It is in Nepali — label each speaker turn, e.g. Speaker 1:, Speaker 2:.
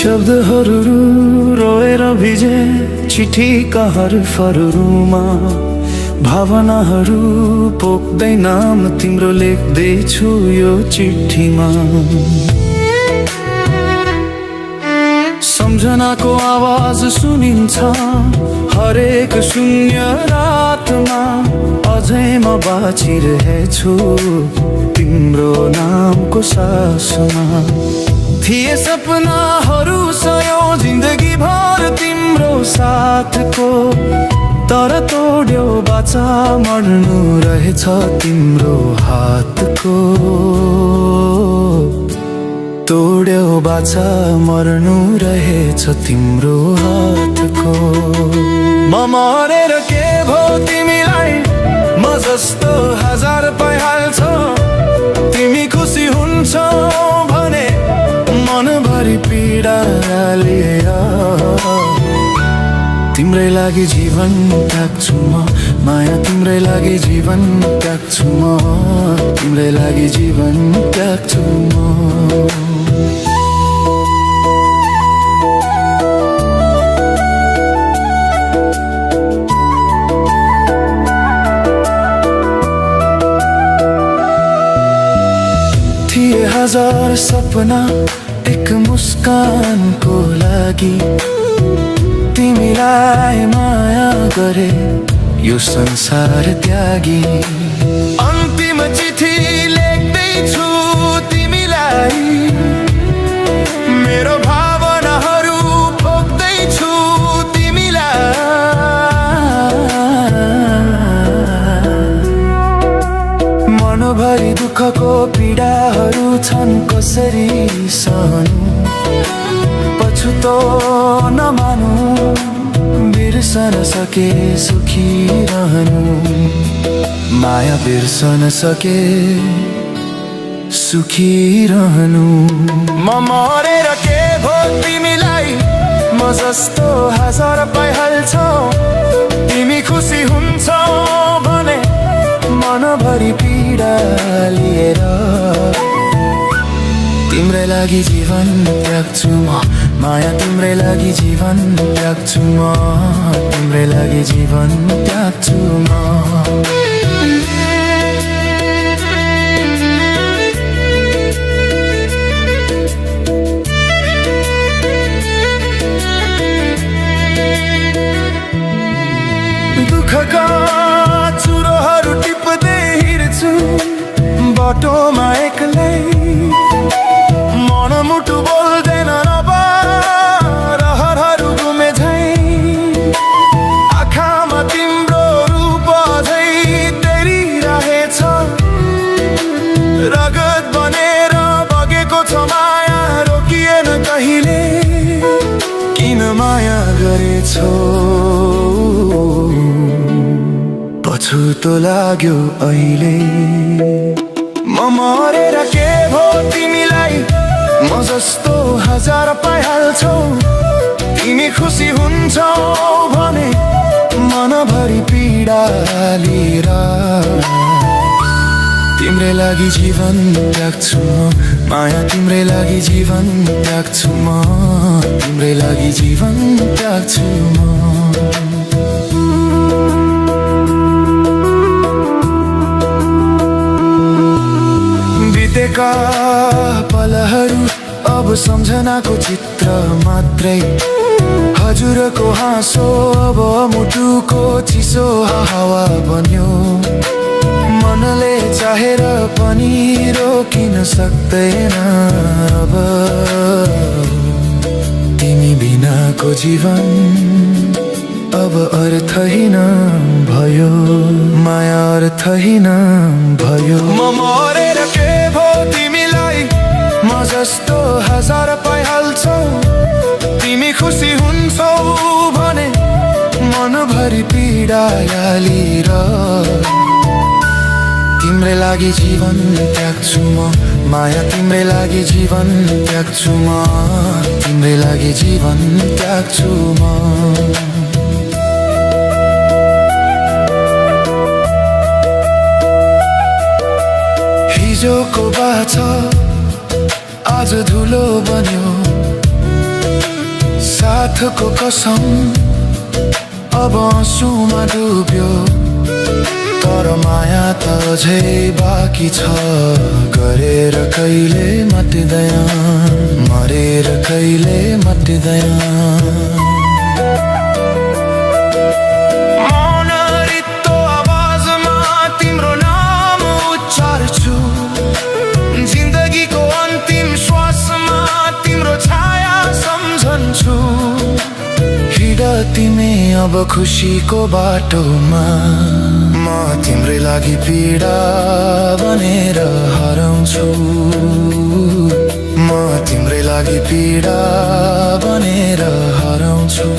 Speaker 1: शब्दहरू रोएर भिजे चिठीका हरफहरूमा भावनाहरू पोख्दै नाम तिम्रो लेख्दैछु यो चिठीमा। सम्झनाको आवाज सुनिन्छ हरेक शून्य रातमा, अझै म बाँचिरहेछु तिम्रो नामको सासमा। थिए सपनाहरू सयौं जिन्दगी भर तिम्रो साथको, तर तोड्यो बाचा मर्नु रहेछ तिम्रो हातको। तोड्यो बाचा मर्नु रहेछ तिम्रो हातको। म मरेर के भो तिमीलाई, म जस्तो हजार पाइहाल्छौ। तिमी खुसी हुन्छौ भने मनभरि पीडा लिएर तिम्रै लागि जीवन त्याग्छु म। माया तिम्रै लागि जीवन त्याग्छु म, तिम्रै लागि जीवन त्याग्छु म। थिए हजार सपना एक मुस्कानको लागि, तिमीलाई माया गरे यो संसार त्यागी। अन्तिम चिठी लेख्दैछु तिमीलाई, मेरो भावनाहरू पोख्दैछु तिमीलाई। मनभरि दुःखको पीडाहरू छन् कसरी सहनु, पछुतो नमानु बिर्सन सके सुखी रहनु। माया बिर्सन सके सुखी रहनु। म मरेर के भो तिमीलाई, म जस्तो हजार पाइहाल्छौ। तिमी खुसी हुन्छौ भने मनभरि पीडा लिएर तिम्रै लागि जीवन त्याग्छु म। माया तिम्रै लागि जीवन त्याग्छु म, तिम्रै लागि जीवन त्याग्छु म। दुःखका चुरोहरू टिप्दै हिँड्छु बाटोमा एक्लै, मनमुटु बोल्दैन अब रहरहरू गुमे झै। आँखामा तिम्रो रूप अझै तेरिरहेछ, रगत बनेर बगेको छ माया रोकिएन कहिले। किन माया गरेछौ पछुतो लाग्यो अहिले। म मरेर के भो तिमीलाई, म जस्तो हजार पाइहाल्छौ। तिमी खुसी हुन्छौ भने मनभरि पीडा लिएर तिम्रै लागि जीवन त्याग्छु म। माया तिम्रै लागि जीवन त्याग्छु म, तिम्रै लागि जीवन त्याग्छु म। बितेका पलहरू अब सम्झनाको चित्र मात्रै, हजुरको हाँसो अब मुटुको चिसो हावा बन्यो। मनले चाहेर पनि रोकिन सक्दैन अब, तिमी बिनाको जीवन अब अर्थहीन भयो। माया अर्थहीन भयो। म मरेर के भो तिमीलाई, म जस्तो हजार पाइहाल्छौ। तिमी खुसी हुन्छौ भने मनभरि पीडा लिएर तिम्रै लागि जीवन त्याग्छु म। माया तिम्रै लागि जीवन त्याग्छु म, तिम्रै लागि जीवन त्याग्छु म। हिजोको बाछा आज धुलो बन्यो, साथको कसम अब आँसुमा डुब्यो, तर माया त अझै बाँकी छ। गरेर कहिले मट्दैन, मरेर कहिले मट्दैन। मौन रित्तो आवाजमा तिम्रो नाम उच्चार्छु, जिन्दगीको अन्तिम श्वासमा तिम्रो छाया सम्झन्छु। हिँड तिमी अब खुसीको बाटोमा, म तिम्रै लागि पीडा बनेर हराउँछु। म तिम्रै लागि पीडा बनेर हराउँछु।